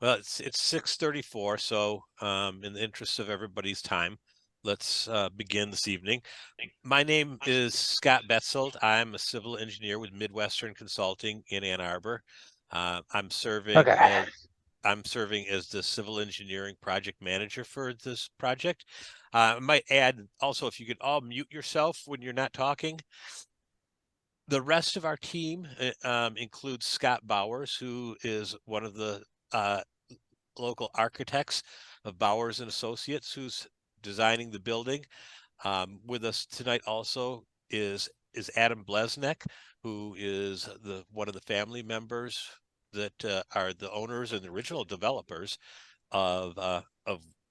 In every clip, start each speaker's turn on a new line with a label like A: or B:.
A: Well, it's 6:34, so in the interest of everybody's time, let's begin this evening. My name is Scott Betzoldt. I'm a civil engineer with Midwestern Consulting in Ann Arbor. I'm serving
B: Okay.
A: as the civil engineering project manager for this project. I might add also, if you could all mute yourself when you're not talking. The rest of our team includes Scott Bowers, who is one of the uh, local architects of Bowers+Associates, who's designing the building. With us tonight also is Adam Bleznak, who is one of the family members that are the owners and the original developers of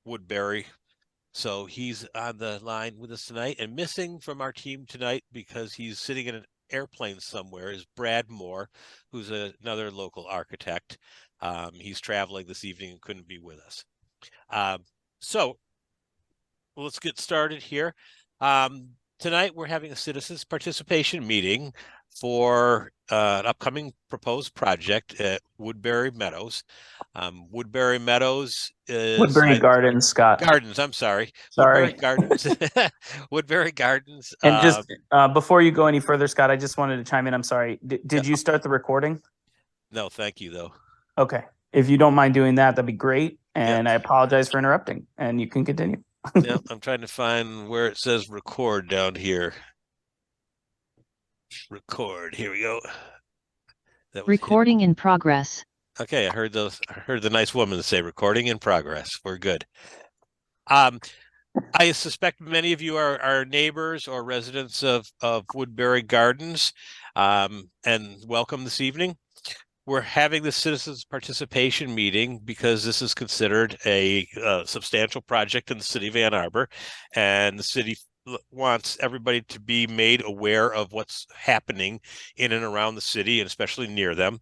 A: Woodbury. So he's on the line with us tonight, and missing from our team tonight because he's sitting in an airplane somewhere is Brad Moore, who's another local architect. He's traveling this evening and couldn't be with us. So let's get started here. Tonight we're having a citizens participation meeting for an upcoming proposed project at Woodbury Meadows. Woodbury Meadows is
B: Woodbury Gardens, Scott.
A: Gardens. I'm sorry, Woodbury
B: Sorry.
A: Gardens. Woodbury Gardens.
B: And just before you go any further, Scott, I just wanted to chime in. I'm sorry.
A: Yeah,
B: Did you start the recording?
A: no, thank you though.
B: Okay. If you don't mind doing that, that'd be great.
A: Yeah,
B: And I apologize for interrupting. And you can continue.
A: yeah. I'm trying to find where it says record down here. Record. Here we go. That was hit.
C: Recording in progress.
A: Okay, I heard the nice woman say recording in progress. We're good. I suspect many of you are neighbors or residents of Woodbury Gardens, and welcome this evening. We're having the citizens participation meeting because this is considered a substantial project in the city of Ann Arbor, and the city wants everybody to be made aware of what's happening in and around the city, and especially near them.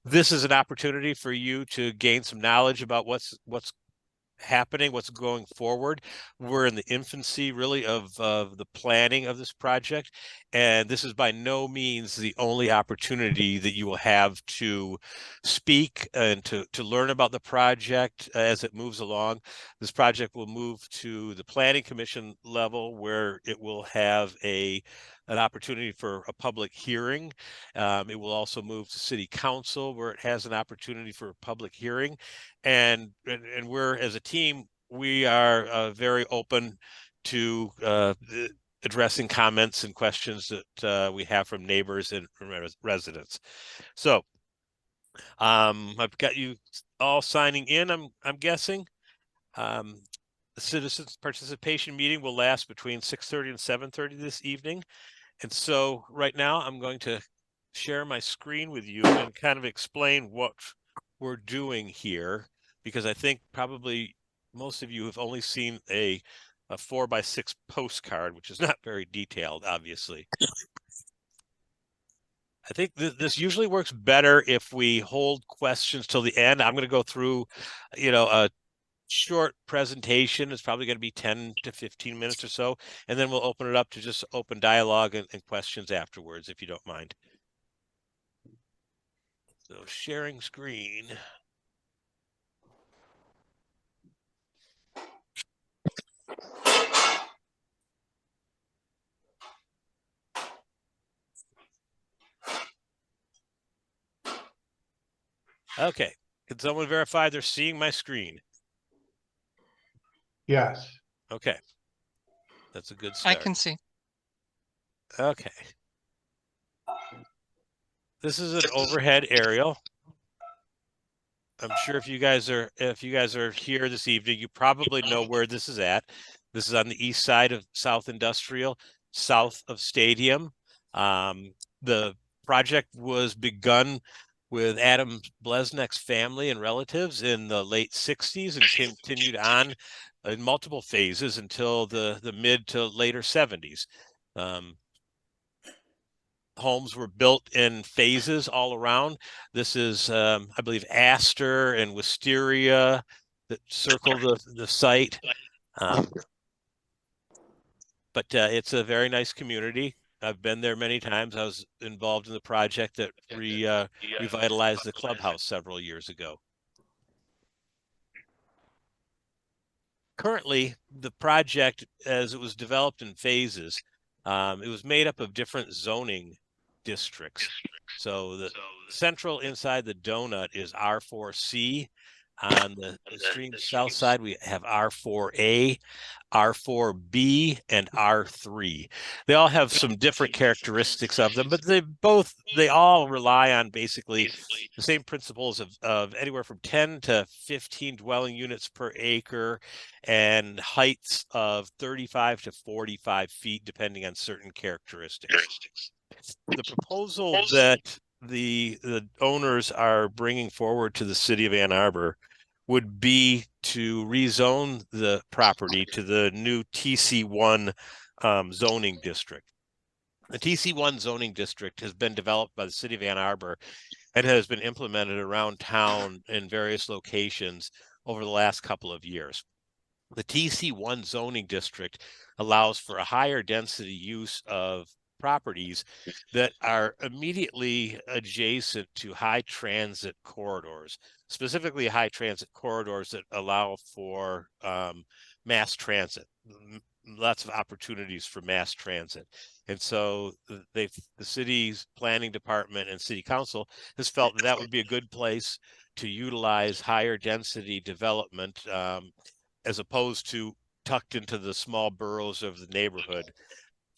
A: This is an opportunity for you to gain some knowledge about what's happening, what's going forward. We're in the infancy really of the planning of this project, and this is by no means the only opportunity that you will have to speak and to learn about the project as it moves along. This project will move to the planning commission level, where it will have an opportunity for a public hearing. It will also move to city council, where it has an opportunity for a public hearing. And we're, as a team, we are very open to addressing comments and questions that we have from neighbors and residents. So I've got you all signing in, I'm guessing. The citizens participation meeting will last between 6:30 and 7:30 this evening. And so right now I'm going to share my screen with you and kind of explain what we're doing here, because I think probably most of you have only seen a 4x6 postcard, which is not very detailed, obviously. I think this usually works better if we hold questions till the end. I'm going to go through, a short presentation. It's probably going to be 10 to 15 minutes or so, and then we'll open it up to just open dialogue and questions afterwards, if you don't mind. So sharing screen. Okay, can someone verify they're seeing my screen?
D: Yes.
A: Okay, that's a good start.
E: I can see.
A: Okay. This is an overhead aerial. I'm sure if you guys are here this evening, you probably know where this is at. This is on the east side of South Industrial, south of Stadium. The project was begun with Adam Bleznak's family and relatives in the late 60s and continued on in multiple phases until the mid to later 70s. Homes were built in phases all around. This is, I believe, Astor and Wisteria that circle the site. But it's a very nice community. I've been there many times. I was involved in the project that revitalized the clubhouse several years ago. Currently, the project, as it was developed in phases, it was made up of different zoning districts. So the central inside the donut is R4C. On the extreme south side, we have R4A, R4B, and R3. They all have some different characteristics of them, but they all rely on basically the same principles of anywhere from 10 to 15 dwelling units per acre and heights of 35 to 45 feet, depending on certain characteristics. The proposal that the owners are bringing forward to the city of Ann Arbor would be to rezone the property to the new TC1 zoning district. The TC1 zoning district has been developed by the city of Ann Arbor and has been implemented around town in various locations over the last couple of years. The TC1 zoning district allows for a higher density use of properties that are immediately adjacent to high transit corridors, specifically high transit corridors that allow for mass transit, lots of opportunities for mass transit. And so the city's planning department and city council has felt that would be a good place to utilize higher density development as opposed to tucked into the small boroughs of the neighborhood.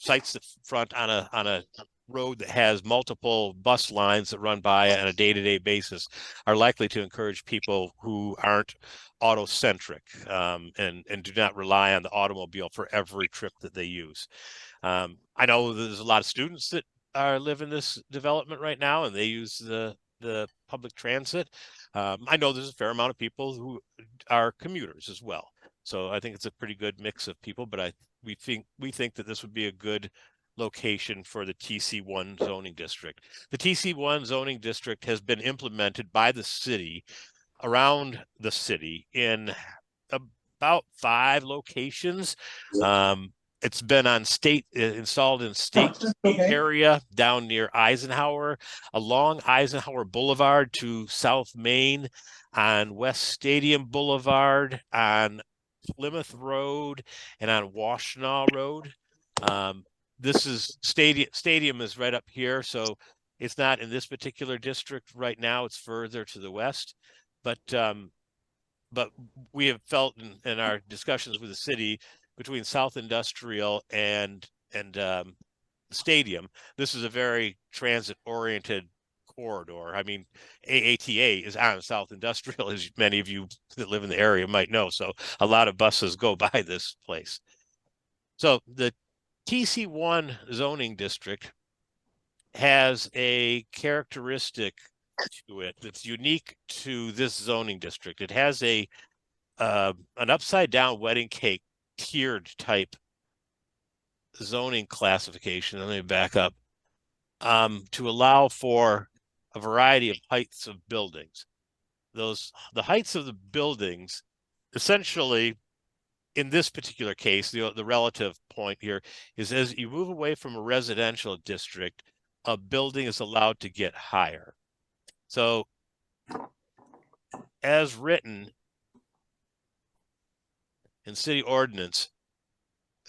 A: Sites that front on a road that has multiple bus lines that run by on a day-to-day basis are likely to encourage people who aren't auto-centric and do not rely on the automobile for every trip that they use. I know there's a lot of students that live in this development right now, and they use the public transit. I know there's a fair amount of people who are commuters as well. So I think it's a pretty good mix of people, but we think that this would be a good location for the TC1 zoning district. The TC1 zoning district has been implemented by the city around the city in about 5 locations. It's been on installed in state area down near Eisenhower, along Eisenhower Boulevard to South Main, on West Stadium Boulevard, on Plymouth Road, and on Washtenaw Road. This is Stadium is right up here, so it's not in this particular district right now. It's further to the west, but we have felt in our discussions with the city between South Industrial and Stadium, this is a very transit-oriented corridor. I mean, AATA is on South Industrial, as many of you that live in the area might know. So a lot of buses go by this place. So the TC1 zoning district has a characteristic to it that's unique to this zoning district. It has an upside down wedding cake tiered type zoning classification. Let me back up to allow for a variety of heights of buildings. The heights of the buildings, essentially, in this particular case, the relative point here is as you move away from a residential district, a building is allowed to get higher. So, as written in city ordinance,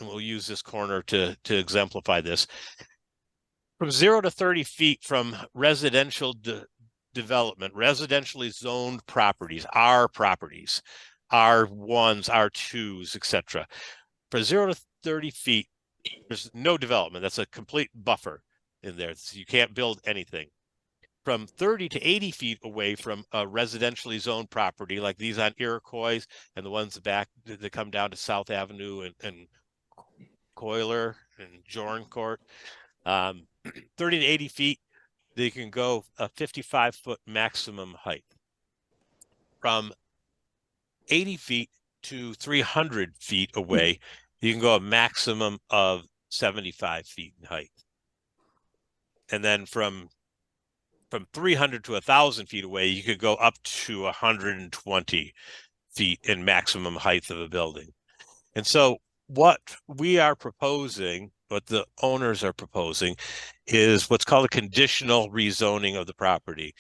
A: and we'll use this corner to exemplify this, from 0 to 30 feet from residential development, residentially zoned properties, R1s, R2s, etc. For 0 to 30 feet, there's no development. That's a complete buffer in there. So you can't build anything. From 30 to 80 feet away from a residentially zoned property, like these on Iroquois and the ones back that come down to South Avenue and Coiler and Jorncourt, 30 to 80 feet, they can go a 55-foot maximum height. From 80 feet to 300 feet away, you can go a maximum of 75 feet in height. And then from 300 to 1,000 feet away, you could go up to 120 feet in maximum height of a building. And so what we are proposing, what the owners are proposing, is what's called a conditional rezoning of the property.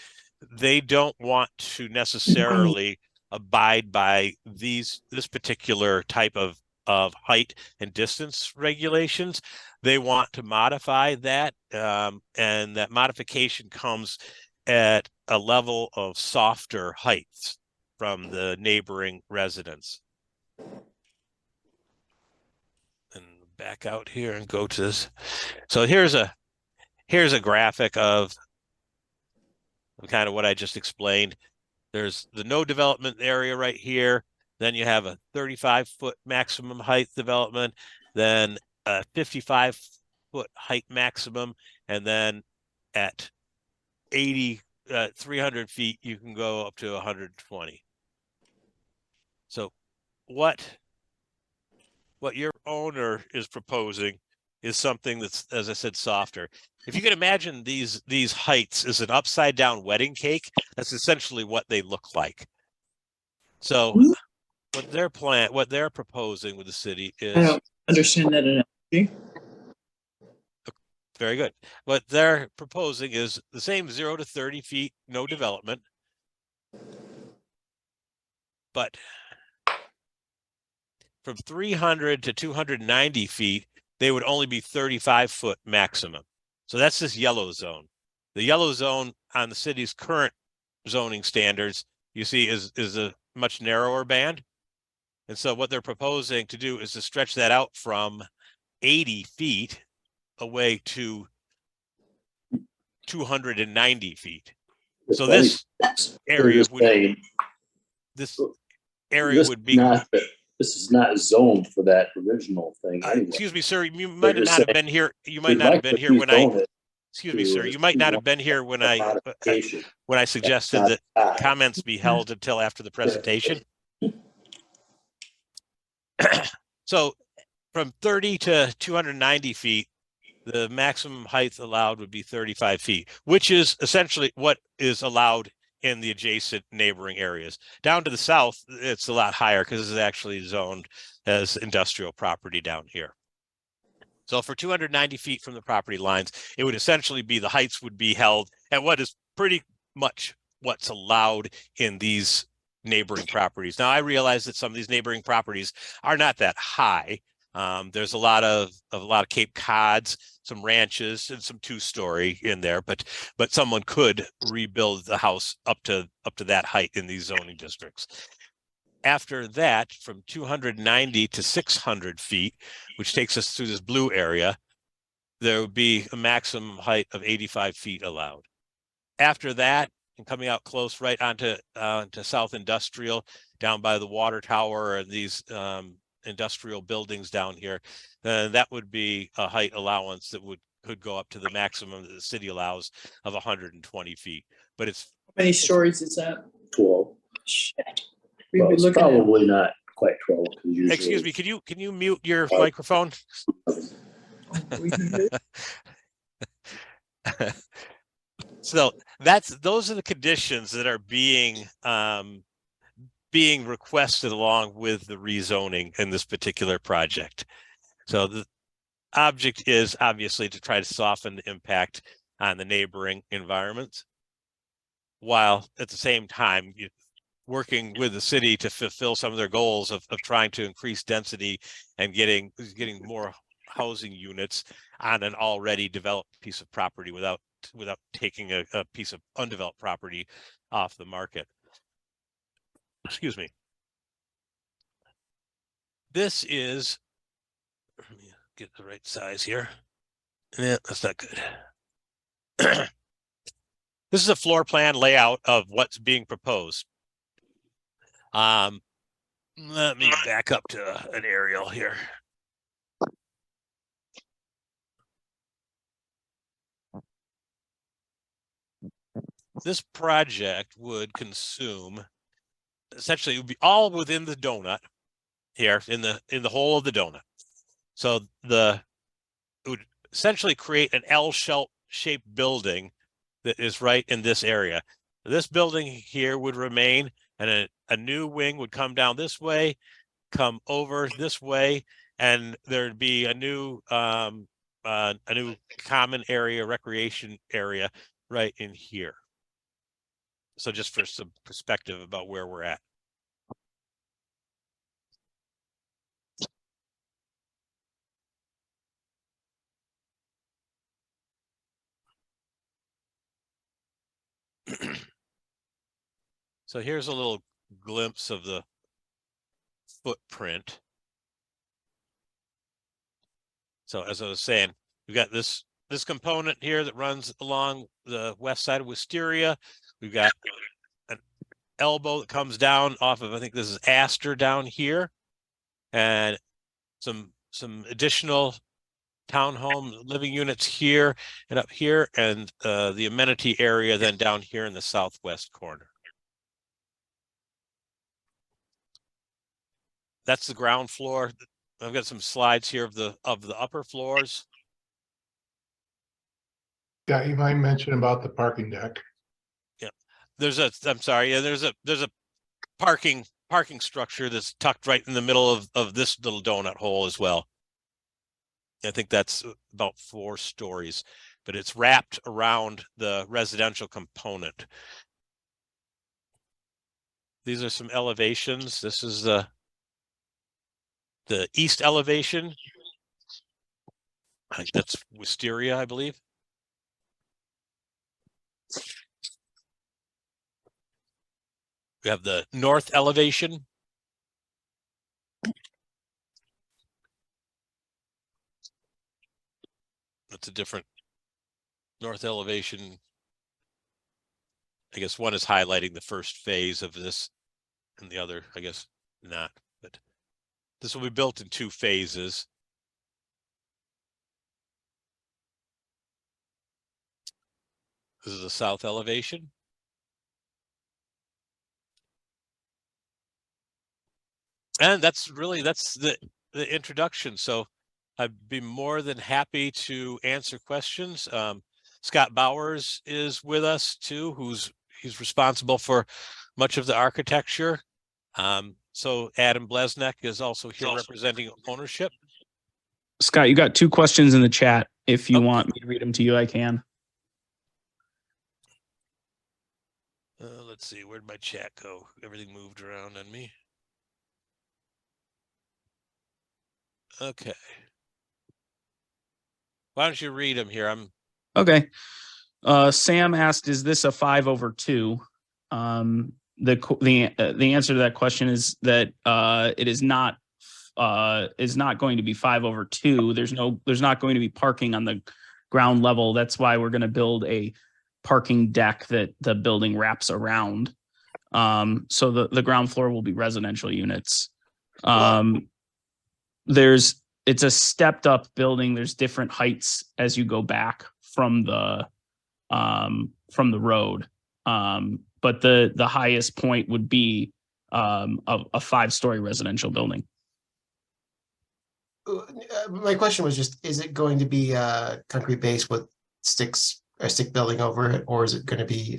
A: They don't want to necessarily abide by this particular type of height and distance regulations. They want to modify that, and that modification comes at a level of softer heights from the neighboring residents. And back out here and go to this. So here's a graphic of kind of what I just explained. There's the no development area right here. Then you have a 35-foot maximum height development, then a 55-foot height maximum, and then at 300 feet, you can go up to 120. So what your owner is proposing is something that's, as I said, softer. If you can imagine these heights as an upside down wedding cake, that's essentially what they look like. So what they're proposing with the city is,
C: I don't understand that analogy.
A: very good. What they're proposing is the same 0 to 30 feet, no development, but from 300 to 290 feet, they would only be 35-foot maximum. So that's this yellow zone. The yellow zone on the city's current zoning standards, you see, is a much narrower band. And so what they're proposing to do is to stretch that out from 80 feet away to 290 feet. So this area would be
D: this is not zoned for that original thing anyway.
A: Excuse me, sir. You might not have been here. You might not have been here when I. Excuse me, sir. You might not have been here when I suggested that comments be held until after the presentation. So, from 30 to 290 feet, the maximum height allowed would be 35 feet, which is essentially what is allowed in the adjacent neighboring areas. Down to the south, it's a lot higher because this is actually zoned as industrial property down here. So for 290 feet from the property lines, it would essentially be the heights would be held at what is pretty much what's allowed in these neighboring properties. Now, I realize that some of these neighboring properties are not that high. There's a lot of Cape Cods, some ranches, and some two-story in there, but someone could rebuild the house up to that height in these zoning districts. After that, from 290 to 600 feet, which takes us through this blue area, there would be a maximum height of 85 feet allowed. After that, and coming out close right onto South Industrial, down by the water tower and these industrial buildings down here, that would be a height allowance that could go up to the maximum that the city allows of 120 feet. But it's
C: How many stories is that?
D: 12.
C: Shit.
D: Well, it's probably not quite 12.
A: Excuse me, can you mute your microphone? So those are the conditions that are being requested along with the rezoning in this particular project. So the object is obviously to try to soften the impact on the neighboring environments, while at the same time working with the city to fulfill some of their goals of trying to increase density and getting more housing units on an already developed piece of property without taking a piece of undeveloped property off the market. Excuse me. This is, let me get the right size here. Yeah, that's not good. This is a floor plan layout of what's being proposed. Let me back up to an aerial here. This project would consume, essentially, it would be all within the donut here, in the whole of the donut. So it would essentially create an L-shaped building that is right in this area. This building here would remain, and a new wing would come down this way, come over this way, and there'd be a new common area, recreation area right in here. So just for some perspective about where we're at. So here's a little glimpse of the footprint. So as I was saying, we've got this component here that runs along the west side of Wisteria. We've got an elbow that comes down off of, I think this is Astor down here, and some additional townhome living units here and up here, and the amenity area then down here in the southwest corner. That's the ground floor. I've got some slides here of the upper floors.
E: Yeah, you might mention about the parking deck.
A: There's a parking structure that's tucked right in the middle of this little donut hole as well. I think that's about 4 stories, but it's wrapped around the residential component. These are some elevations. This is the east elevation. I think that's Wisteria, I believe. We have the north elevation. That's a different north elevation. I guess one is highlighting the first phase of this, and the other, I guess, not. But this will be built in 2 phases. This is the south elevation. And that's the introduction. So I'd be more than happy to answer questions. Scott Bowers is with us too, he's responsible for much of the architecture. So Adam Bleznak is also here representing ownership.
B: Scott, you got 2 questions in the chat. If you
A: Okay.
B: want me to read them to you, I can.
A: Let's see, where'd my chat go? Everything moved around on me. Okay. Why don't you read them here?
B: Okay. Sam asked, "Is this a 5/2?" The answer to that question is that it is not going to be 5/2. There's not going to be parking on the ground level. That's why we're going to build a parking deck that the building wraps around. So the ground floor will be residential units. It's a stepped up building. There's different heights as you go back from the road. But the highest point would be a 5-story residential building.
F: My question was just, is it going to be concrete base with sticks, a stick building over it, or is it going to be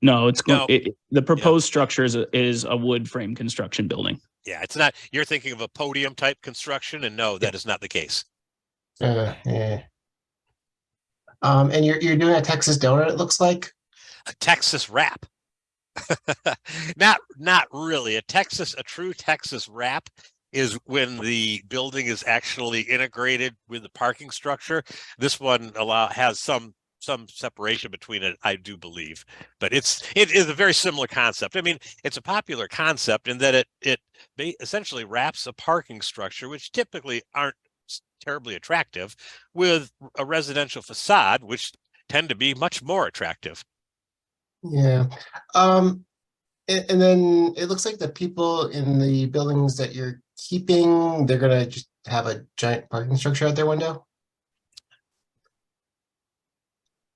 B: No,
A: No.
B: The proposed structure is a wood frame construction building.
A: Yeah, it's not. You're thinking of a podium type construction, and no, that is not the case.
F: yeah. And you're doing a Texas donut, it looks like?
A: A Texas wrap. Not really. A true Texas wrap is when the building is actually integrated with the parking structure. This one has some separation between it, I do believe, but it is a very similar concept. I mean, it's a popular concept in that it essentially wraps a parking structure, which typically aren't terribly attractive, with a residential facade, which tend to be much more attractive.
F: Yeah. And then it looks like the people in the buildings that you're keeping, they're gonna just have a giant parking structure out their window.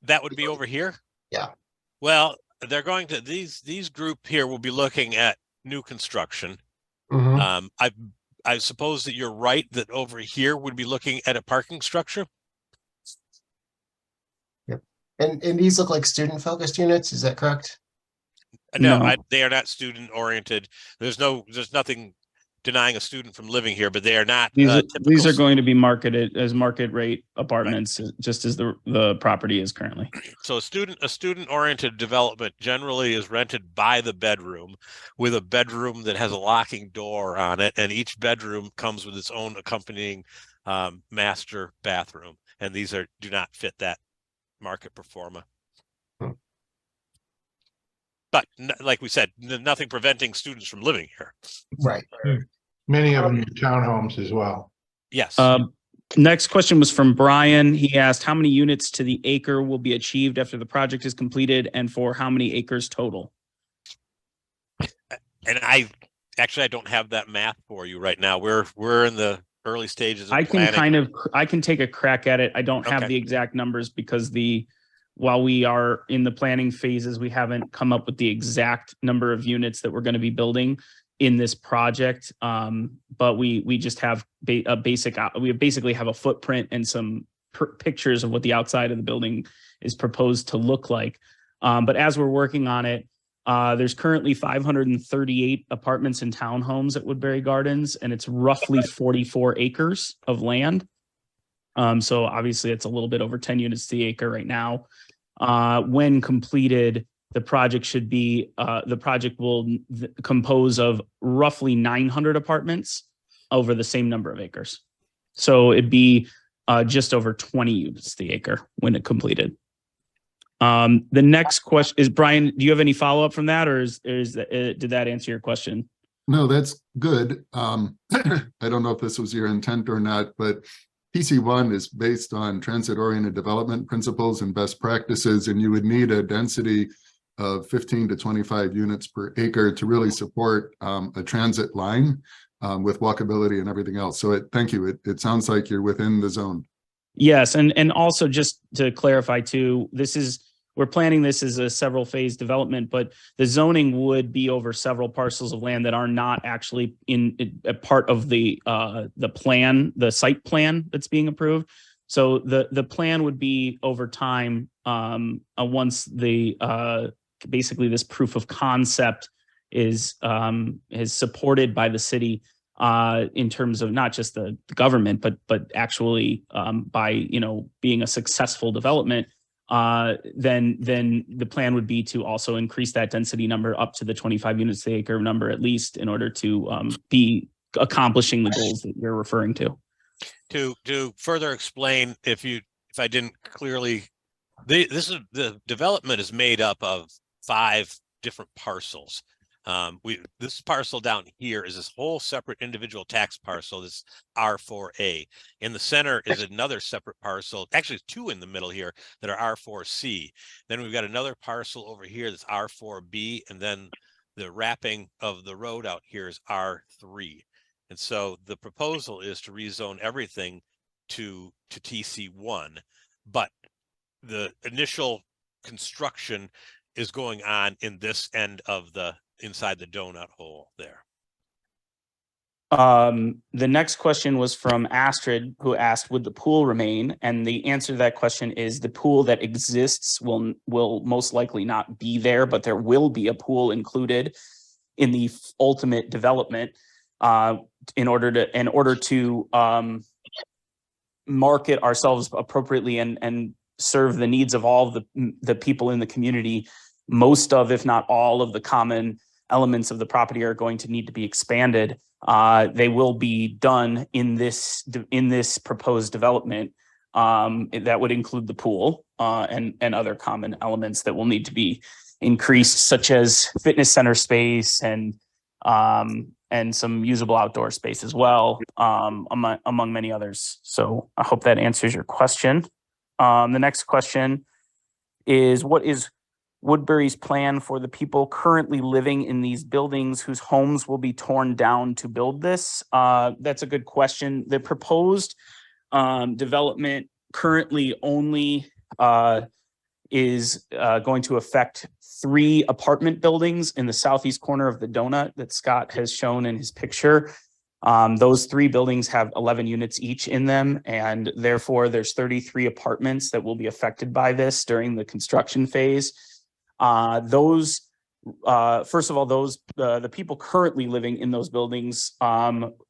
A: That would be over here.
F: Yeah.
A: Well, they're going to these group here will be looking at new construction.
F: Mm-hmm.
A: I suppose that you're right that over here would be looking at a parking structure.
F: Yep. And these look like student focused units, is that correct?
A: No,
B: No.
A: they are not student oriented. There's nothing denying a student from living here, but they are not.
B: These are going to be marketed as market rate apartments, just as the property is currently.
A: So a student oriented development generally is rented by the bedroom, with a bedroom that has a locking door on it, and each bedroom comes with its own accompanying master bathroom. And these do not fit that market performa. But like we said, nothing preventing students from living here.
F: Right.
E: Many of them are townhomes as well.
A: Yes.
B: Next question was from Brian. He asked, how many units to the acre will be achieved after the project is completed, and for how many acres total?
A: And I don't have that math for you right now. We're in the early stages of planning.
B: I can take a crack at it. I don't have the exact numbers because while we are in the planning phases, we haven't come up with the exact number of units that we're going to be building in this project. But we just have we basically have a footprint and some pictures of what the outside of the building is proposed to look like. But as we're working on it, there's currently 538 apartments and townhomes at Woodbury Gardens, and it's roughly 44 acres of land. So obviously it's a little bit over 10 units to the acre right now. When completed, the project will compose of roughly 900 apartments over the same number of acres. So it'd be just over 20 units to the acre when it completed. The next question is, Brian, do you have any follow-up from that, or did that answer your question?
G: No, that's good. I don't know if this was your intent or not, but PC1 is based on transit-oriented development principles and best practices, and you would need a density of 15 to 25 units per acre to really support a transit line with walkability and everything else. So thank you. It sounds like you're within the zone.
B: Yes, and also just to clarify too, we're planning this as a several phase development, but the zoning would be over several parcels of land that are not actually in a part of the plan, the site plan that's being approved. So the plan would be over time, once basically this proof of concept is supported by the city in terms of not just the government, but actually by being a successful development. Then the plan would be to also increase that density number up to the 25 units per acre number at least, in order to be accomplishing the goals that you're referring to.
A: To further explain, if I didn't clearly, the development is made up of 5 different parcels. This parcel down here is this whole separate individual tax parcel, this R4A. In the center is another separate parcel, actually 2 in the middle here that are R4C. Then we've got another parcel over here that's R4B, and then the wrapping of the road out here is R3. And so the proposal is to rezone everything to TC1, but the initial construction is going on in this end of inside the donut hole there.
B: The next question was from Astrid, who asked, would the pool remain? And the answer to that question is the pool that exists will most likely not be there, but there will be a pool included in the ultimate development in order to market ourselves appropriately and serve the needs of all the people in the community. Most of, if not all of, the common elements of the property are going to need to be expanded. They will be done in this proposed development. That would include the pool and other common elements that will need to be increased, such as fitness center space and some usable outdoor space as well, among many others. So I hope that answers your question. The next question is, what is Woodbury's plan for the people currently living in these buildings whose homes will be torn down to build this? That's a good question. The proposed development currently only is going to affect 3 apartment buildings in the southeast corner of the donut that Scott has shown in his picture. Those 3 buildings have 11 units each in them, and therefore there's 33 apartments that will be affected by this during the construction phase. First of all, the people currently living in those buildings,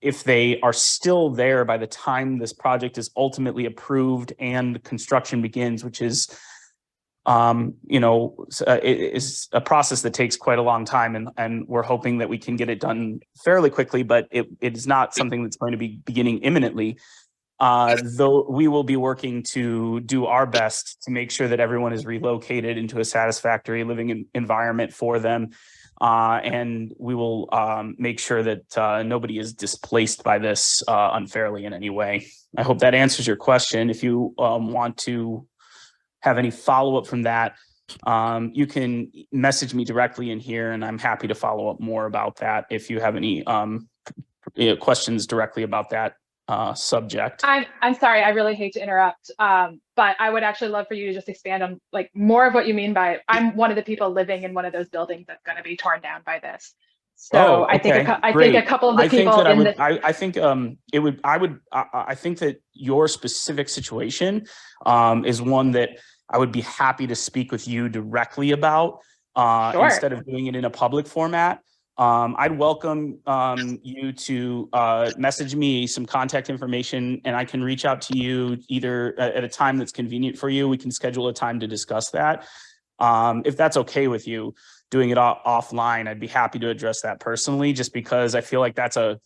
B: if they are still there by the time this project is ultimately approved and construction begins, which is, it is a process that takes quite a long time, and we're hoping that we can get it done fairly quickly, but it is not something that's going to be beginning imminently. though we will be working to do our best to make sure that everyone is relocated into a satisfactory living environment for them. And we will make sure that nobody is displaced by this unfairly in any way. I hope that answers your question. If you want to have any follow-up from that, you can message me directly in here, and I'm happy to follow up more about that if you have any questions directly about that subject.
H: I'm sorry, I really hate to interrupt, but I would actually love for you to just expand on like more of what you mean by I'm one of the people living in one of those buildings that's going to be torn down by this. So I think a couple of the people in the
B: I think that your specific situation is one that I would be happy to speak with you directly about instead of doing it in a public format. I'd welcome you to message me some contact information, and I can reach out to you either at a time that's convenient for you. We can schedule a time to discuss that. If that's okay with you, doing it offline, I'd be happy to address that personally, just because I feel like that's a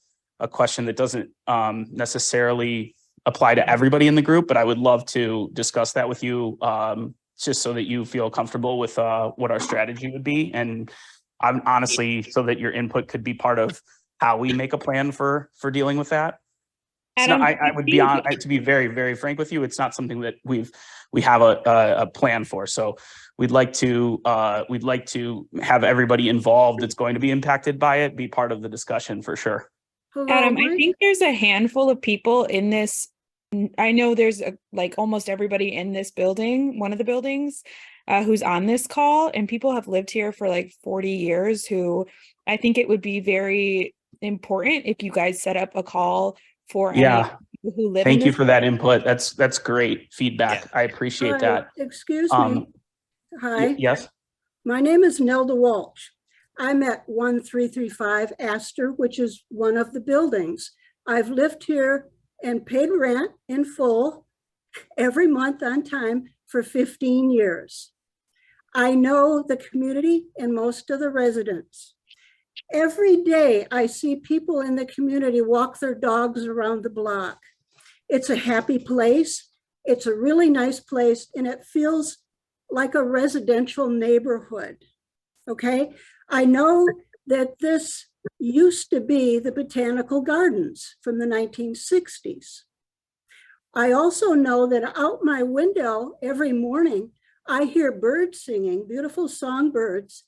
B: question that doesn't necessarily apply to everybody in the group, but I would love to discuss that with you just so that you feel comfortable with what our strategy would be. And I'm honestly, so that your input could be part of how we make a plan for dealing with that.
I: Adam,
B: I would be on to be very, very frank with you. It's not something that we have a plan for. So we'd like to have everybody involved that's going to be impacted by it be part of the discussion for sure.
I: Adam, I think there's a handful of people in this. I know there's like almost everybody in this building, one of the buildings, who's on this call, and people have lived here for like 40 years who I think it would be very important if you guys set up a call for any people who live.
B: Thank you for that input. That's great feedback. I appreciate that.
J: Excuse me. Hi.
B: Yes.
J: My name is Nelda Walsh. I'm at 1335 Astor, which is one of the buildings. I've lived here and paid rent in full every month on time for 15 years. I know the community and most of the residents. Every day I see people in the community walk their dogs around the block. It's a happy place. It's a really nice place, and it feels like a residential neighborhood. Okay, I know that this used to be the Botanical Gardens from the 1960s. I also know that out my window every morning, I hear birds singing, beautiful songbirds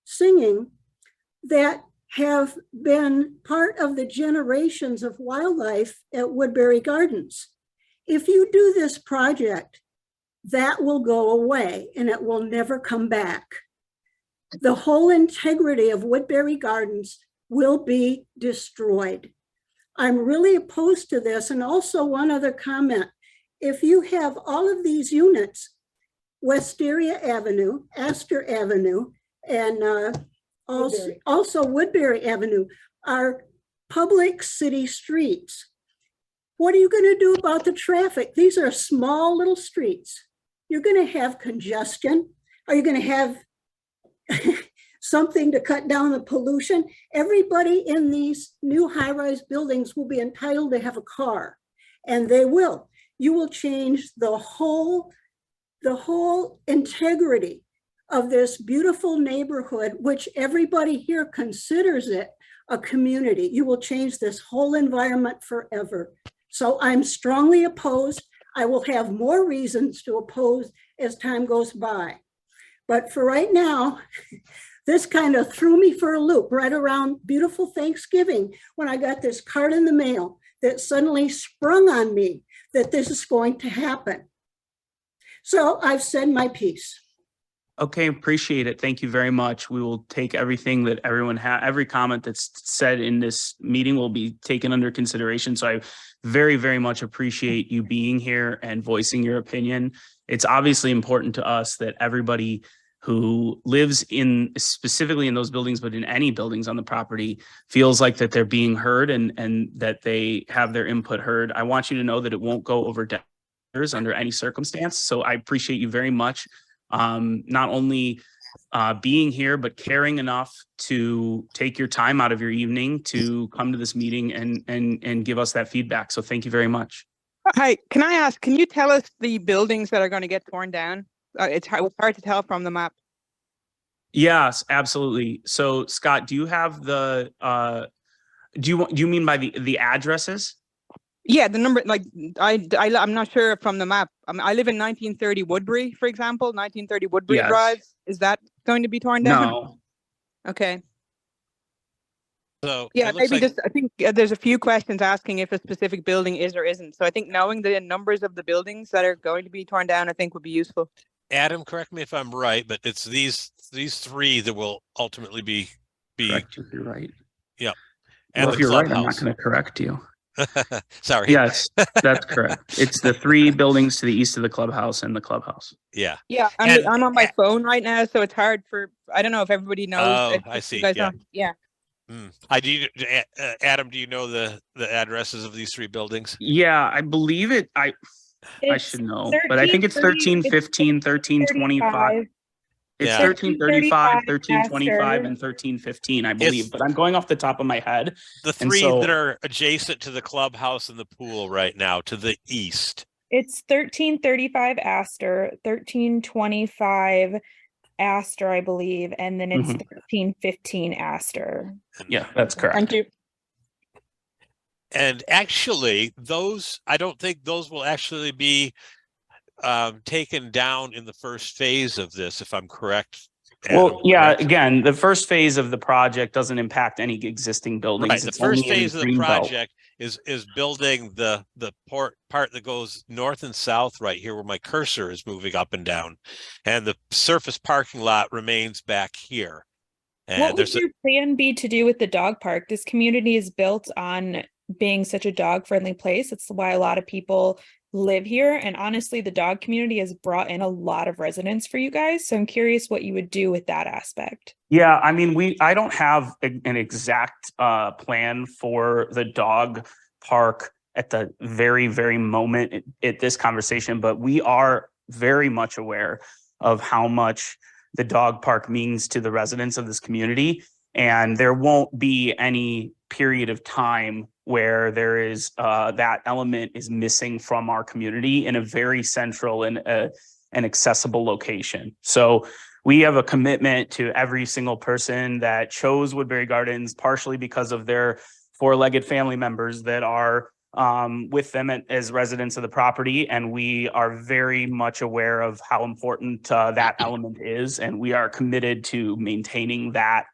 J: singing that have been part of the generations of wildlife at Woodbury Gardens. If you do this project, that will go away and it will never come back. The whole integrity of Woodbury Gardens will be destroyed. I'm really opposed to this. And also one other comment, if you have all of these units, Wisteria Avenue, Astor Avenue, and also Woodbury Avenue are public city streets. What are you going to do about the traffic? These are small little streets. You're going to have congestion. Are you going to have something to cut down the pollution? Everybody in these new high-rise buildings will be entitled to have a car, and they will. You will change the whole integrity of this beautiful neighborhood, which everybody here considers it a community. You will change this whole environment forever. So I'm strongly opposed. I will have more reasons to oppose as time goes by. But for right now, this kind of threw me for a loop right around beautiful Thanksgiving when I got this card in the mail that suddenly sprung on me that this is going to happen. So I've said my piece.
B: Okay, appreciate it. Thank you very much. We will take everything that everyone every comment that's said in this meeting will be taken under consideration. So I very, very much appreciate you being here and voicing your opinion. It's obviously important to us that everybody who lives in specifically in those buildings, but in any buildings on the property, feels like that they're being heard and that they have their input heard. I want you to know that it won't go over under any circumstance. So I appreciate you very much. Not only being here, but caring enough to take your time out of your evening to come to this meeting and give us that feedback. So thank you very much.
K: Hi, can I ask, can you tell us the buildings that are going to get torn down? It's hard to tell from the map.
B: Yes, absolutely. So Scott, do you have the do you mean by the addresses?
K: Yeah, the number, like, I'm not sure from the map. I live in 1930 Woodbury, for example, 1930 Woodbury
B: Yes.
K: Drive. Is that going to be torn down?
B: No.
K: Okay.
A: So
K: Yeah,
A: it looks
K: maybe
A: like,
K: just, I think there's a few questions asking if a specific building is or isn't. So I think knowing the numbers of the buildings that are going to be torn down, I think would be useful.
A: Adam, correct me if I'm right, but it's these three that will ultimately be
B: Correct, if you're right.
A: Yep.
B: Well,
A: And
B: if
A: the
B: you're right, I'm not
A: clubhouse.
B: going to correct you.
A: Sorry.
B: Yes, that's correct. It's the three buildings to the east of the clubhouse and the clubhouse.
A: Yeah.
K: Yeah, I'm on my phone right now, so it's hard for, I don't know if everybody knows.
A: Oh,
K: if
A: I
K: you
A: see.
K: guys
A: Yeah.
K: know. Yeah.
A: I do. Adam, do you know the addresses of these three buildings?
B: Yeah, I believe it. I should know, but I think it's 1315, 1325. It's
A: Yeah.
B: 1335,
I: 1335,
B: 1325, and 1315, I believe, but I'm going off the top of my head.
A: The
B: And
A: three
B: so-
A: that are adjacent to the clubhouse and the pool right now to the east.
I: It's 1335 Astor, 1325 Astor, I believe, and then it's
B: Mhm.
I: 1315 Astor.
B: Yeah, that's correct.
K: Thank you.
A: And actually, those, I don't think those will actually be taken down in the first phase of this, if I'm correct.
B: Well,
A: Adam,
B: yeah,
A: correct?
B: again, the first phase of the project doesn't impact any existing buildings.
A: Right. The
B: It's
A: first
B: only in
A: phase of the
B: green belt.
A: project is building the part that goes north and south right here where my cursor is moving up and down. And the surface parking lot remains back here. And
I: What would your plan be to do with the dog park? This community is built on being such a dog friendly place. It's why a lot of people live here. And honestly, the dog community has brought in a lot of residents for you guys. So I'm curious what you would do with that aspect.
B: Yeah, I mean, I don't have an exact plan for the dog park at the very, very moment at this conversation, but we are very much aware of how much the dog park means to the residents of this community. And there won't be any period of time where there is that element is missing from our community in a very central and an accessible location. So we have a commitment to every single person that chose Woodbury Gardens, partially because of their four-legged family members that are with them as residents of the property. And we are very much aware of how important that element is. And we are committed to maintaining that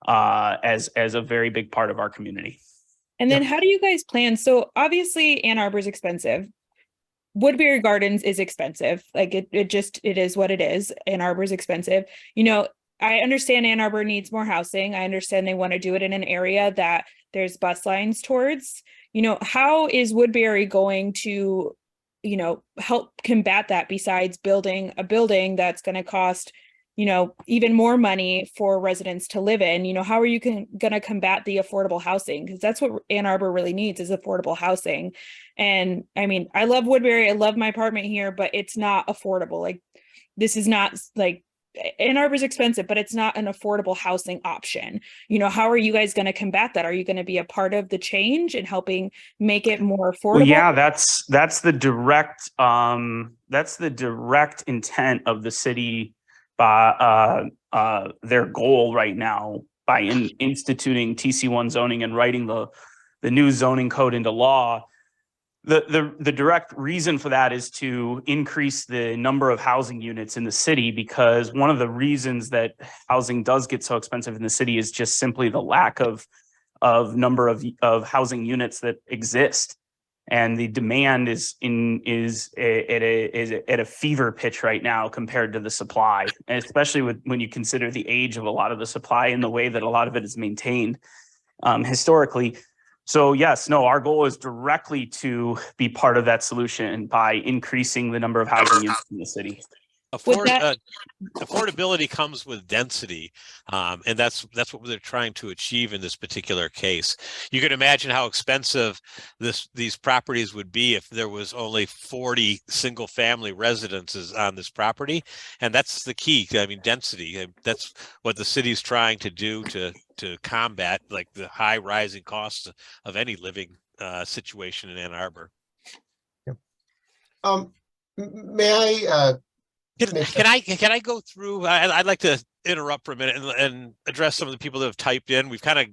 B: as a very big part of our community.
I: And then how do you guys plan? So obviously Ann Arbor is expensive. Woodbury Gardens is expensive. Like it is what it is. Ann Arbor is expensive. You know, I understand Ann Arbor needs more housing. I understand they want to do it in an area that there's bus lines towards. You know, how is Woodbury going to, you know, help combat that besides building a building that's going to cost, you know, even more money for residents to live in? You know, how are you going to combat the affordable housing? Because that's what Ann Arbor really needs is affordable housing. And I mean, I love Woodbury. I love my apartment here, but it's not affordable. Like this is not like Ann Arbor is expensive, but it's not an affordable housing option. You know, how are you guys going to combat that? Are you going to be a part of the change and helping make it more affordable?
B: Well, yeah, that's the direct intent of the city by their goal right now by instituting TC1 zoning and writing the new zoning code into law. The direct reason for that is to increase the number of housing units in the city, because one of the reasons that housing does get so expensive in the city is just simply the lack of number of housing units that exist. And the demand is at a fever pitch right now compared to the supply, and especially when you consider the age of a lot of the supply and the way that a lot of it is maintained historically. So yes, no, our goal is directly to be part of that solution by increasing the number of housing units in the city.
A: Affordability comes with density, and that's what they're trying to achieve in this particular case. You can imagine how expensive these properties would be if there was only 40 single-family residences on this property, and that's the key. I mean, density. That's what the city's trying to do to combat like the high rising costs of any living situation in Ann Arbor.
F: May I,
A: Can I go through? I'd like to interrupt for a minute and address some of the people that have typed in. We've kind of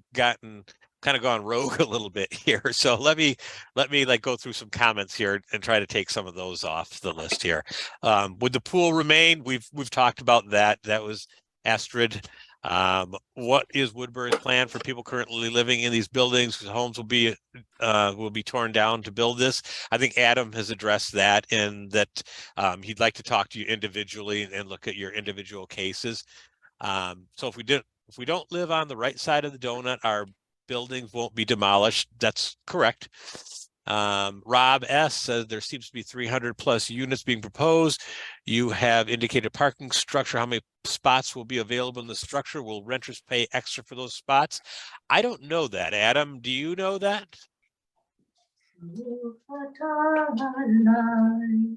A: gone rogue a little bit here. So let me like go through some comments here and try to take some of those off the list here. Would the pool remain? We've talked about that. That was Astrid. What is Woodbury's plan for people currently living in these buildings whose homes will be torn down to build this? I think Adam has addressed that, and that he'd like to talk to you individually and look at your individual cases. So if we don't live on the right side of the donut, our buildings won't be demolished. That's correct. Rob S says there seems to be 300 plus units being proposed. You have indicated parking structure. How many spots will be available in the structure? Will renters pay extra for those spots? I don't know that. Adam, do you know that?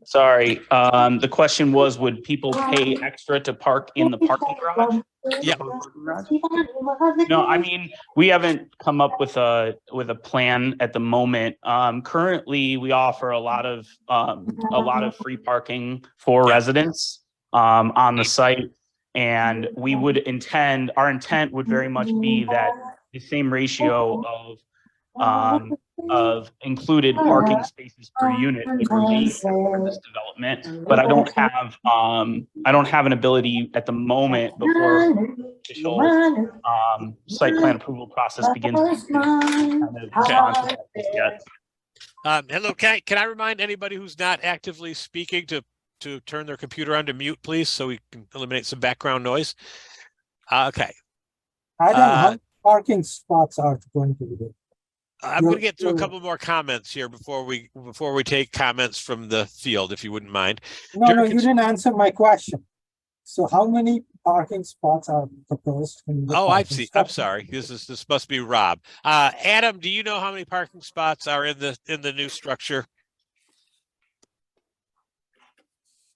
B: Sorry. The question was, would people pay extra to park in the parking garage?
A: Yeah.
B: No, I mean, we haven't come up with a plan at the moment. Currently, we offer a lot of free parking for residents on the site, and our intent would very much be that the same ratio of included parking spaces per unit would remain for this development, but I don't have an ability at the moment before the official site plan approval process begins to kind of respond to that yet.
A: Hello, can I remind anybody who's not actively speaking to turn their computer on to mute, please, so we can eliminate some background noise? Okay.
L: Adam, how many parking spots are going to be there?
A: I'm going to get through a couple more comments here before we take comments from the field, if you wouldn't mind.
L: No, you didn't answer my question. So how many parking spots are proposed?
A: Oh, I see. I'm sorry. This must be Rob. Adam, do you know how many parking spots are in the new structure?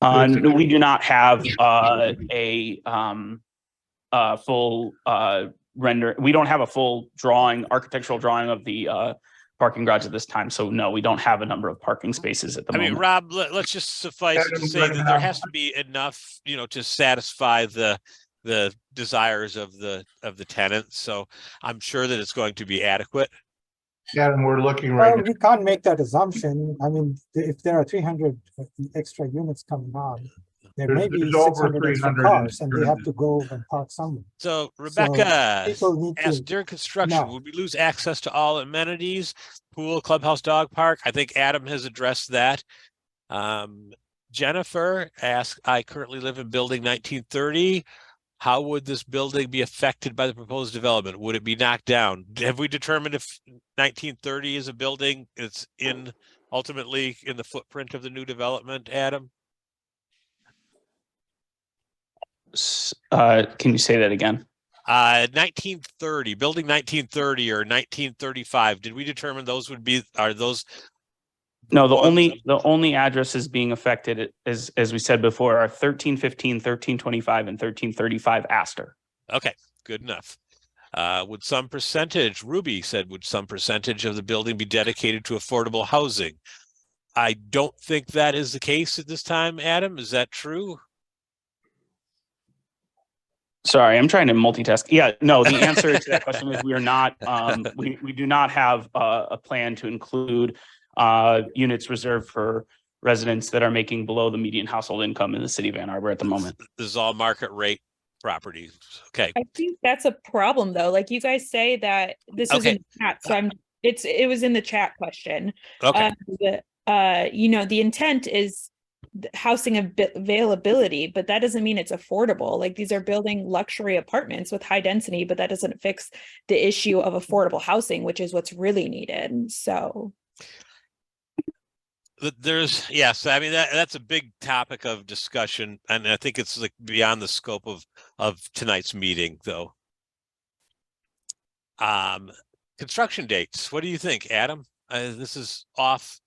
B: We do not have a full render. We don't have a full architectural drawing of the parking garage at this time. So no, we don't have a number of parking spaces at the moment.
A: I mean, Rob, let's just suffice it to say that there has to be enough, to satisfy the desires of the tenant. So I'm sure that it's going to be adequate.
E: Yeah, and we're looking right now.
L: We can't make that assumption. I mean, if there are 300 extra units coming on, there may be 600 extra cars, and they have to go and park somewhere.
A: So Rebecca
L: asked,
A: during construction, would we lose access to all amenities, pool, clubhouse, dog park? I think Adam has addressed that. Jennifer asked, I currently live in building 1930. How would this building be affected by the proposed development? Would it be knocked down? Have we determined if 1930 is a building it's ultimately in the footprint of the new development, Adam?
B: Can you say that again?
A: 1930, building 1930 or 1935. Did we determine are those?
B: No, the only addresses being affected as we said before are 1315, 1325, and 1335 Astor.
A: Okay, good enough. Would some percentage, Ruby said, would some percentage of the building be dedicated to affordable housing? I don't think that is the case at this time, Adam. Is that true?
B: Sorry, I'm trying to multitask. Yeah, no, the answer to that question is we are not, we do not have a plan to include units reserved for residents that are making below the median household income in the city of Ann Arbor at the moment.
A: This is all market rate properties. Okay.
I: I think that's a problem though. Like you guys say that this is in the chat, so it was in the chat question.
A: Okay.
I: The intent is housing availability, but that doesn't mean it's affordable. Like these are building luxury apartments with high density, but that doesn't fix the issue of affordable housing, which is what's really needed. So
A: yes, I mean that's a big topic of discussion, and I think it's like beyond the scope of tonight's meeting though. Construction dates, what do you think, Adam? This is off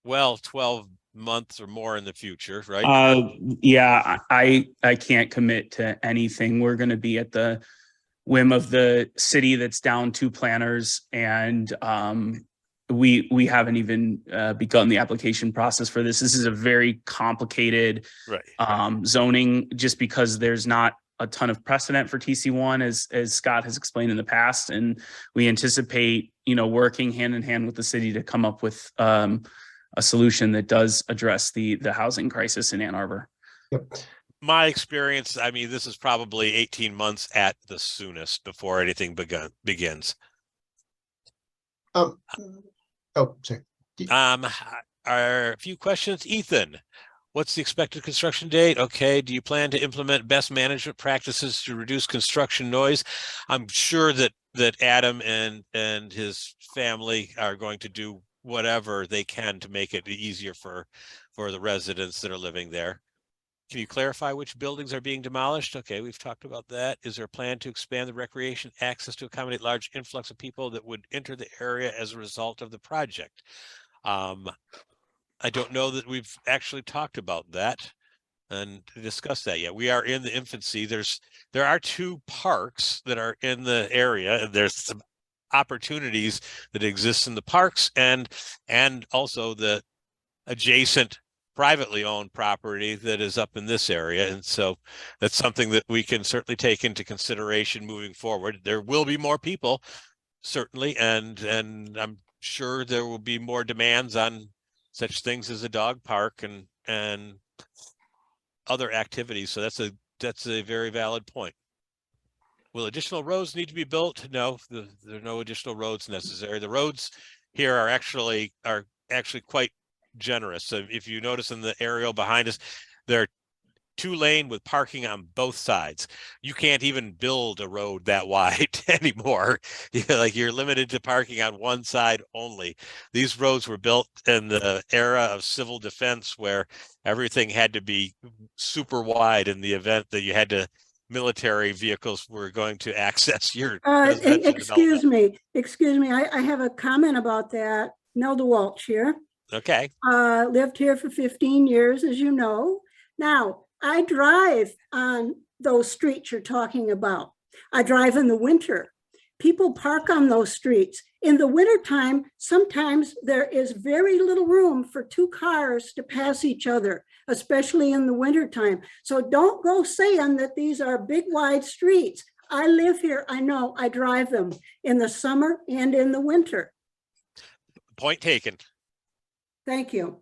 A: 12 months or more in the future, right?
B: Yeah, I can't commit to anything. We're going to be at the whim of the city that's down 2 planners, and we haven't even begun the application process for this. This is a very complicated zoning, just because there's not a ton of precedent for TC1, as Scott has explained in the past, and we anticipate, working hand in hand with the city to come up with a solution that does address the housing crisis in Ann Arbor.
F: Yep.
A: My experience, I mean, this is probably 18 months at the soonest before anything begins.
F: Sorry.
A: Are a few questions. Ethan, what's the expected construction date? Okay. Do you plan to implement best management practices to reduce construction noise? I'm sure that Adam and his family are going to do whatever they can to make it easier for the residents that are living there. Can you clarify which buildings are being demolished? Okay, we've talked about that. Is there a plan to expand the recreation access to accommodate large influx of people that would enter the area as a result of the project? I don't know that we've actually talked about that and discussed that yet. We are in the infancy. There are 2 parks that are in the area, and there's some opportunities that exist in the parks and also the adjacent privately owned property that is up in this area. And so that's something that we can certainly take into consideration moving forward. There will be more people, certainly, and I'm sure there will be more demands on such things as a dog park and other activities. So that's a very valid point. Will additional roads need to be built? No, there are no additional roads necessary. The roads here are actually quite generous. So if you notice in the aerial behind us, they're 2-lane with parking on both sides. You can't even build a road that wide anymore. You're limited to parking on one side only. These roads were built in the era of civil defense, where everything had to be super wide in the event that you had to military vehicles were going to access your
J: excuse me. I have a comment about that. Nelda Walsh here.
A: Okay.
J: Lived here for 15 years, as you know. Now, I drive on those streets you're talking about. I drive in the winter. People park on those streets. In the wintertime, sometimes there is very little room for 2 cars to pass each other, especially in the wintertime. So don't go saying that these are big, wide streets. I live here. I know. I drive them in the summer and in the winter.
A: Point taken.
J: Thank you.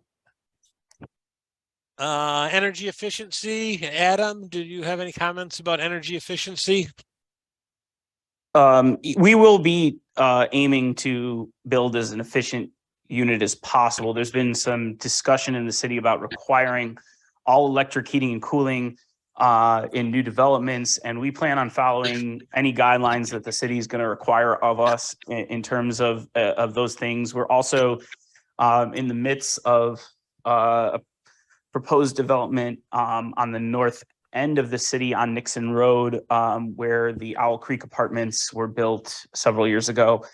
A: Energy efficiency. Adam, do you have any comments about energy efficiency?
B: We will be aiming to build as an efficient unit as possible. There's been some discussion in the city about requiring all electric heating and cooling in new developments, and we plan on following any guidelines that the city is going to require of us in terms of those things. We're also in the midst of a proposed development on the north end of the city on Nixon Road, where the Owl Creek apartments were built several years ago,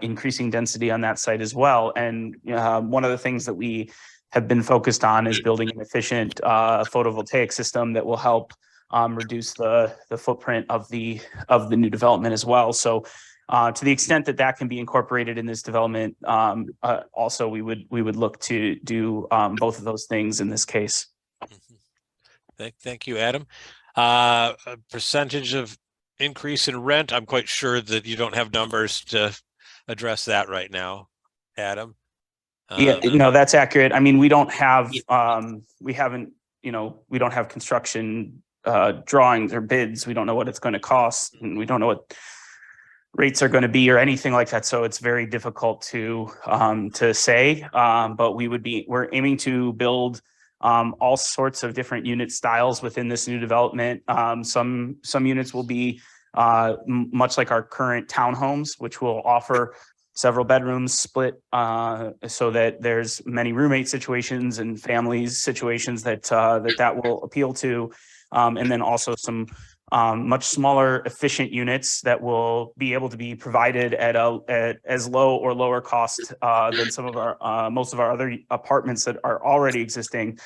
B: increasing density on that site as well. And one of the things that we have been focused on is building an efficient photovoltaic system that will help reduce the footprint of the new development as well. So to the extent that that can be incorporated in this development, also we would look to do both of those things in this case.
A: Thank you, Adam. A percentage of increase in rent. I'm quite sure that you don't have numbers to address that right now, Adam.
B: Yeah, no, that's accurate. I mean, we don't have, we don't have construction drawings or bids. We don't know what it's going to cost, and we don't know what rates are going to be or anything like that. So it's very difficult to say. But we're aiming to build all sorts of different unit styles within this new development. Some units will be much like our current townhomes, which will offer several bedrooms split so that there's many roommate situations and families situations that will appeal to. And then also some much smaller efficient units that will be able to be provided at as low or lower cost than some of our most of our other apartments that are already existing.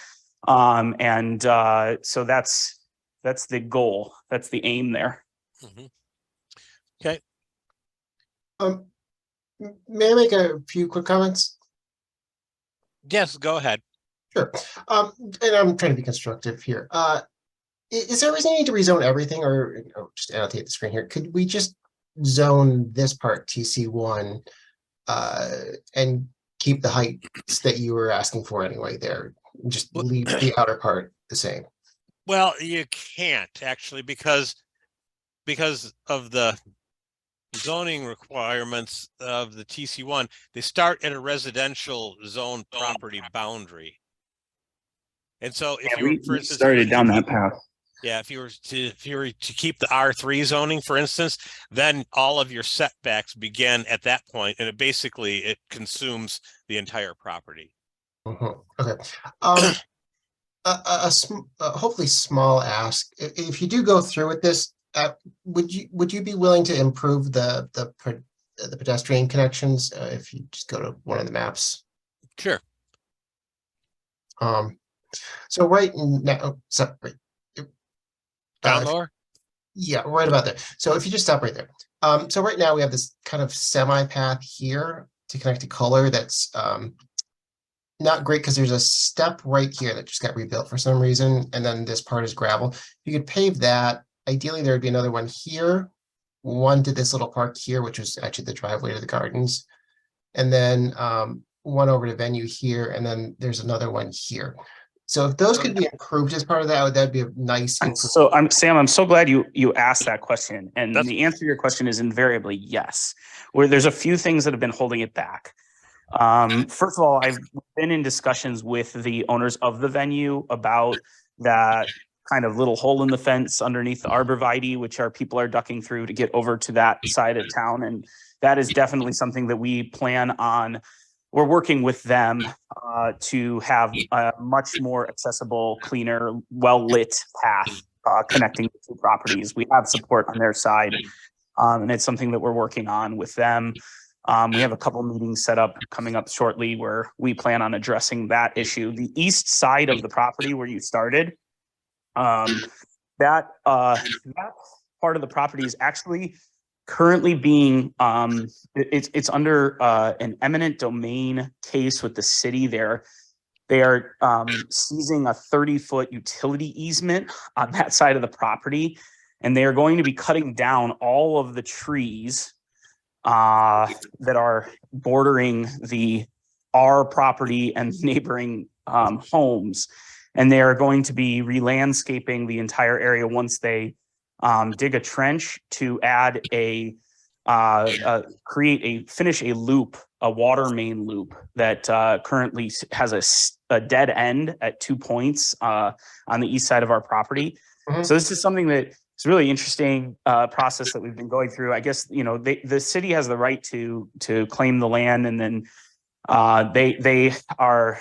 B: So that's the goal. That's the aim there.
A: Mm-hmm. Okay.
F: May I make a few quick comments?
A: Yes, go ahead.
F: Sure. And I'm trying to be constructive here. Is there a reason you need to rezone everything, or just annotate the screen here? Could we just zone this part TC1 and keep the heights that you were asking for anyway there? Just leave the outer part the same.
A: Well, you can't actually because of the zoning requirements of the TC1. They start at a residential zone property boundary. And so if you were, for instance,
B: started down that path.
A: yeah, if you were to keep the R3 zoning, for instance, then all of your setbacks begin at that point, and it consumes the entire property.
F: Okay. Hopefully small ask. If you do go through with this, would you be willing to improve the pedestrian connections if you just go to one of the maps?
A: Sure.
F: So right now,
A: down lower?
F: Yeah, right about there. So if you just stop right there. So right now we have this kind of semi path here to connect to Kohler that's not great because there's a step right here that just got rebuilt for some reason, and then this part is gravel. You could pave that. Ideally, there would be another one here, one to this little park here, which was actually the driveway to the gardens, and then one over to venue here, and then there's another one here. So if those could be improved as part of that, that'd be a nice.
B: So Sam, I'm so glad you asked that question, and the answer to your question is invariably yes. Where there's a few things that have been holding it back. First of all, I've been in discussions with the owners of the venue about that kind of little hole in the fence underneath the arborvitae, which people are ducking through to get over to that side of town. And that is definitely something that we plan on. We're working with them to have a much more accessible, cleaner, well-lit path connecting the two properties. We have support on their side, and it's something that we're working on with them. We have a couple meetings set up coming up shortly where we plan on addressing that issue. The east side of the property where you started, that part of the property is actually currently being it's under an eminent domain case with the city. They are seizing a 30-foot utility easement on that side of the property, and they are going to be cutting down all of the trees that are bordering our property and neighboring homes, and they are going to be re-landscaping the entire area once they dig a trench to add finish a loop, a water main loop that currently has a dead end at 2 points on the east side of our property. So this is something that it's a really interesting process that we've been going through. I guess, the city has the right to claim the land, and then they are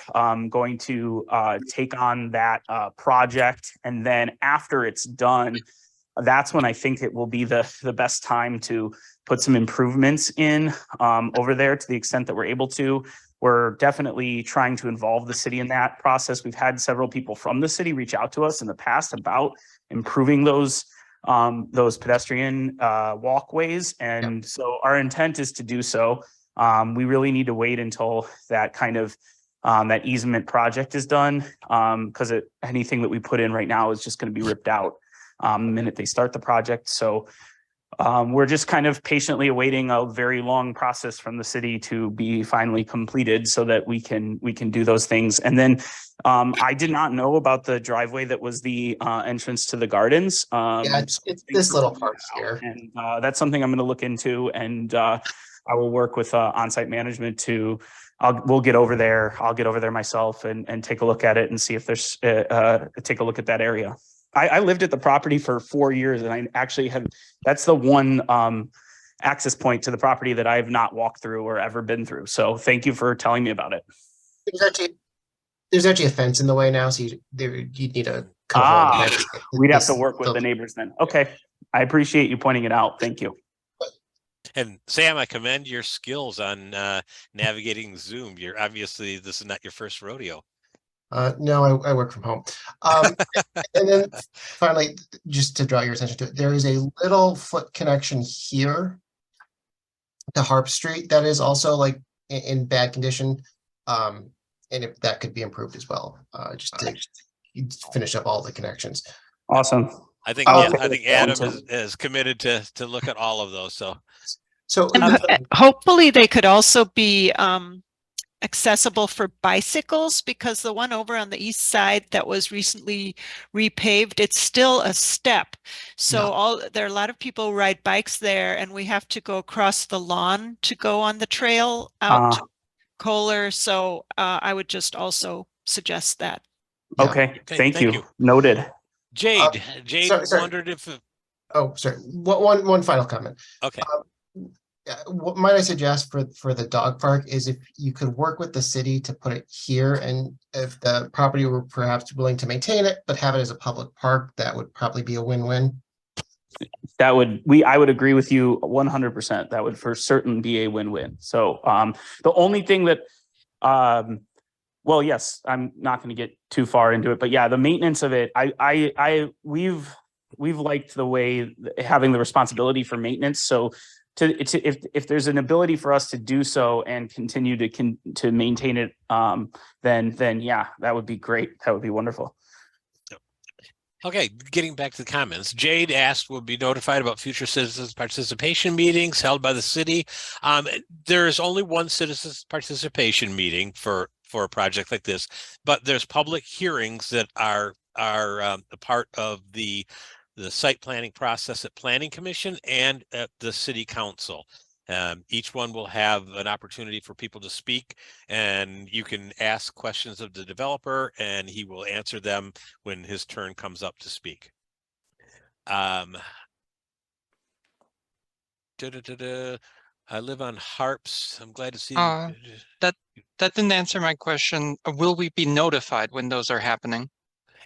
B: going to take on that project. And then after it's done, that's when I think it will be the best time to put some improvements in over there to the extent that we're able to. We're definitely trying to involve the city in that process. We've had several people from the city reach out to us in the past about improving those pedestrian walkways. And so our intent is to do so. We really need to wait until that kind of that easement project is done, because anything that we put in right now is just going to be ripped out the minute they start the project. So we're just kind of patiently awaiting a very long process from the city to be finally completed so that we can do those things. And then I did not know about the driveway that was the entrance to the gardens.
F: It's this little part here.
B: And that's something I'm going to look into, and I will work with on-site management we'll get over there. I'll get over there myself and take a look at it and see if there's take a look at that area. I lived at the property for 4 years, and I actually that's the one access point to the property that I have not walked through or ever been through. So thank you for telling me about it.
F: There's actually a fence in the way now, so you'd need a cover.
B: We'd have to work with the neighbors then. Okay. I appreciate you pointing it out. Thank you.
A: And Sam, I commend your skills on navigating Zoom. Obviously, this is not your first rodeo.
F: No, I work from home. And then finally, just to draw your attention to it, there is a little foot connection here to Harp Street that is also like in bad condition. And if that could be improved as well, just to finish up all the connections.
B: Awesome.
A: I think Adam is committed to look at all of those. So
M: hopefully they could also be accessible for bicycles, because the one over on the east side that was recently repaved, it's still a step. So there are a lot of people who ride bikes there, and we have to go across the lawn to go on the trail out to Kohler. So I would just also suggest that.
B: Okay, thank you. Noted.
A: Jade wondered if.
F: Oh, sorry. One final comment.
A: Okay.
F: What might I suggest for the dog park is if you could work with the city to put it here, and if the property were perhaps willing to maintain it but have it as a public park, that would probably be a win-win.
B: I would agree with you 100%. That would for certain be a win-win. So the only thing that well, yes, I'm not going to get too far into it, but yeah, the maintenance of it, we've liked the way having the responsibility for maintenance. So if there's an ability for us to do so and continue to maintain it, then yeah, that would be great. That would be wonderful.
A: Okay, getting back to the comments, Jade asked, will be notified about future citizens participation meetings held by the city. There is only one citizens participation meeting for a project like this, but there's public hearings that are a part of the site planning process at Planning Commission and at the City Council. Each one will have an opportunity for people to speak, and you can ask questions of the developer and he will answer them when his turn comes up to speak. I live on Harps. I'm glad to see
N: that didn't answer my question. Will we be notified when those are happening?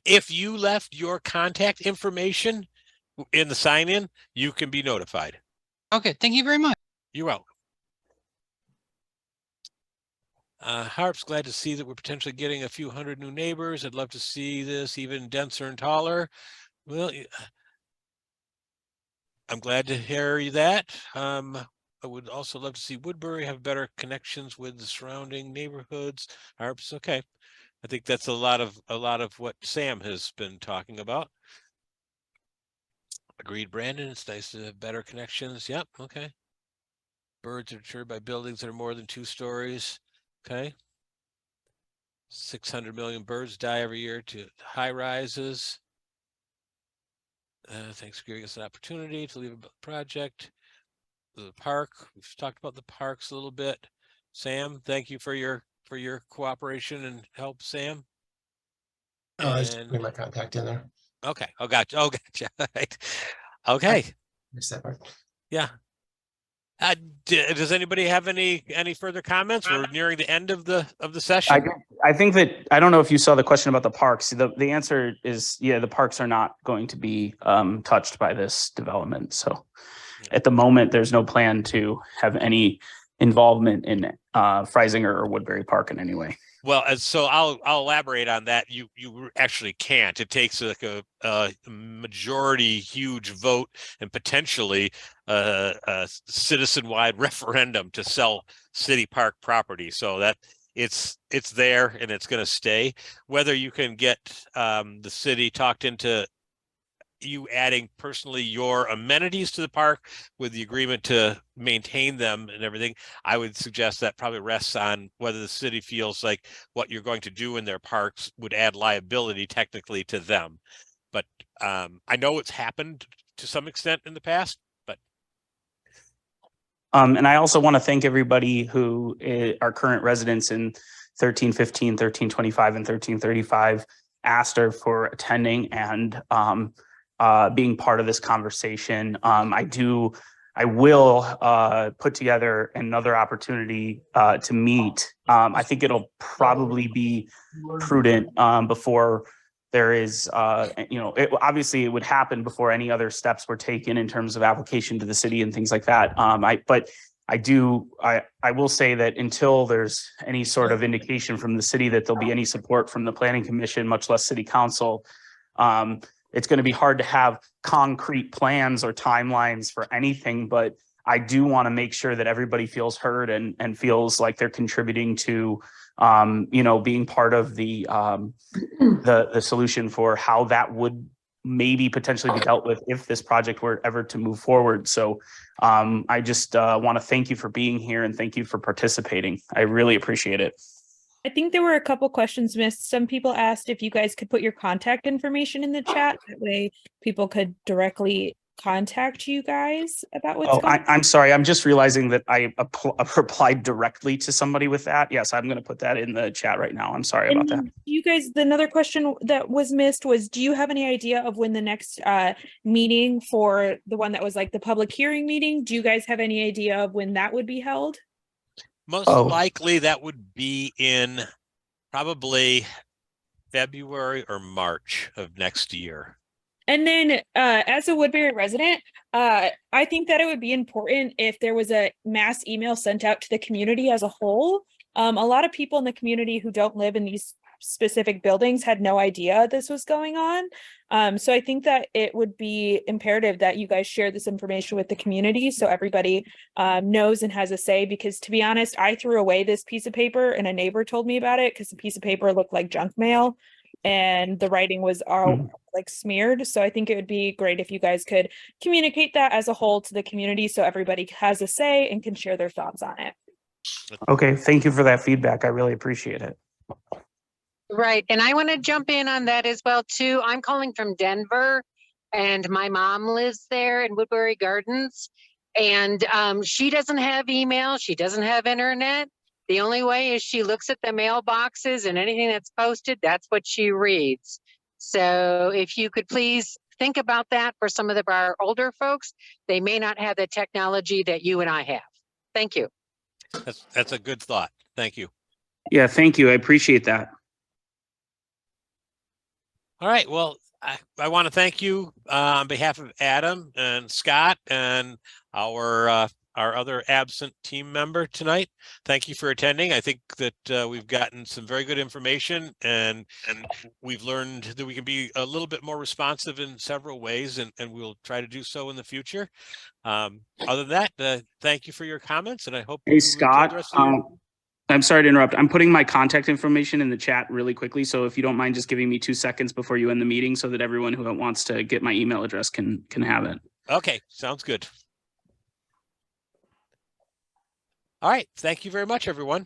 A: If you left your contact information in the sign-in, you can be notified.
N: Okay, thank you very much.
A: You're welcome. Harp's glad to see that we're potentially getting a few hundred new neighbors. I'd love to see this even denser and taller. Well, I'm glad to hear that. I would also love to see Woodbury have better connections with the surrounding neighborhoods. Harp's okay. I think that's a lot of what Sam has been talking about. Agreed, Brandon. It's nice to have better connections. Yep. Okay. Birds are deterred by buildings that are more than 2 stories. Okay. 600 million birds die every year to high rises. Thanks for giving us an opportunity to leave about the project. The park. We've talked about the parks a little bit. Sam, thank you for your cooperation and help, Sam.
F: I just put my contact in there.
A: Okay. Oh, gotcha. Oh, gotcha. Right. Okay.
F: Missed that part.
A: Yeah. Does anybody have any further comments? We're nearing the end of the session.
B: I think that I don't know if you saw the question about the parks. The answer is the parks are not going to be touched by this development. So at the moment, there's no plan to have any involvement in Freisinger or Woodbury Park in any way.
A: Well, so I'll elaborate on that. You actually can't. It takes like a majority huge vote and potentially a citizen-wide referendum to sell city park property. So that it's there and it's going to stay. Whether you can get the city talked into you adding personally your amenities to the park with the agreement to maintain them and everything, I would suggest that probably rests on whether the city feels like what you're going to do in their parks would add liability technically to them. But I know it's happened to some extent in the past, but.
B: And I also want to thank everybody who are current residents in 1315, 1325, and 1335, Astor, for attending and being part of this conversation. I will put together another opportunity to meet. I think it'll probably be prudent before there is, obviously it would happen before any other steps were taken in terms of application to the city and things like that. But I will say that until there's any sort of indication from the city that there'll be any support from the Planning Commission, much less City Council, it's going to be hard to have concrete plans or timelines for anything. But I do want to make sure that everybody feels heard and feels like they're contributing to, being part of the solution for how that would maybe potentially be dealt with if this project were ever to move forward. So I just want to thank you for being here and thank you for participating. I really appreciate it.
I: I think there were a couple questions missed. Some people asked if you guys could put your contact information in the chat. That way people could directly contact you guys about what's going on.
B: I'm sorry. I'm just realizing that I replied directly to somebody with that. Yes, I'm going to put that in the chat right now. I'm sorry about that.
I: You guys, another question that was missed was, do you have any idea of when the next meeting for the one that was like the public hearing meeting? Do you guys have any idea of when that would be held?
A: Most likely that would be in probably February or March of next year.
I: And then as a Woodbury resident, I think that it would be important if there was a mass email sent out to the community as a whole. A lot of people in the community who don't live in these specific buildings had no idea this was going on. So I think that it would be imperative that you guys share this information with the community so everybody knows and has a say, because to be honest, I threw away this piece of paper and a neighbor told me about it because the piece of paper looked like junk mail and the writing was all like smeared. So I think it would be great if you guys could communicate that as a whole to the community so everybody has a say and can share their thoughts on it.
B: Okay, thank you for that feedback. I really appreciate it.
O: Right. And I want to jump in on that as well, too. I'm calling from Denver and my mom lives there in Woodbury Gardens. And she doesn't have email. She doesn't have internet. The only way is she looks at the mailboxes and anything that's posted, that's what she reads. So if you could please think about that for some of our older folks, they may not have the technology that you and I have. Thank you.
A: That's a good thought. Thank you.
B: Yeah, thank you. I appreciate that.
A: All right. Well, I want to thank you on behalf of Adam and Scott and our other absent team member tonight. Thank you for attending. I think that we've gotten some very good information and we've learned that we can be a little bit more responsive in several ways, and we'll try to do so in the future. Other than that, thank you for your comments, and I hope
B: Hey, Scott, I'm sorry to interrupt. I'm putting my contact information in the chat really quickly. So if you don't mind just giving me 2 seconds before you end the meeting so that everyone who wants to get my email address can have it.
A: Okay, sounds good. All right. Thank you very much, everyone.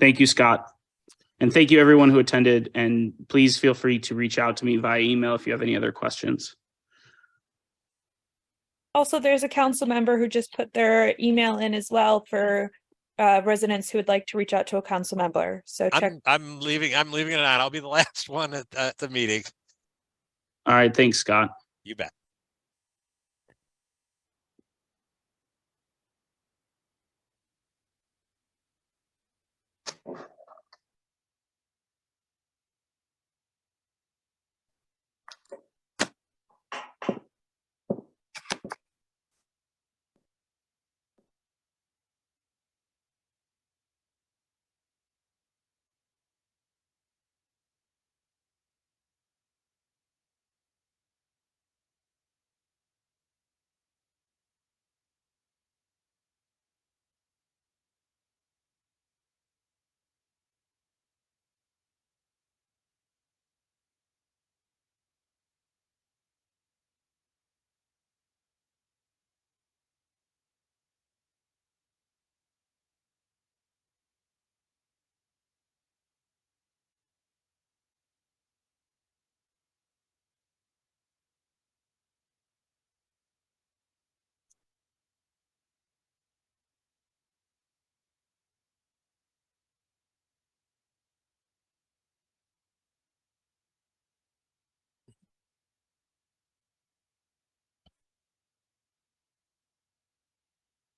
B: Thank you, Scott. And thank you everyone who attended. And please feel free to reach out to me via email if you have any other questions.
I: Also, there's a council member who just put their email in as well for residents who would like to reach out to a council member. So check.
A: I'm leaving it on. I'll be the last one at the meeting.
B: All right. Thanks, Scott.
A: You bet.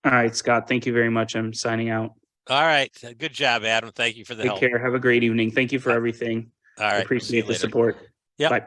B: All right, Scott, thank you very much. I'm signing out.
A: All right. Good job, Adam. Thank you for the help.
B: Take care. Have a great evening. Thank you for everything.
A: All right.
B: I appreciate the support.
A: Yep.
B: Bye.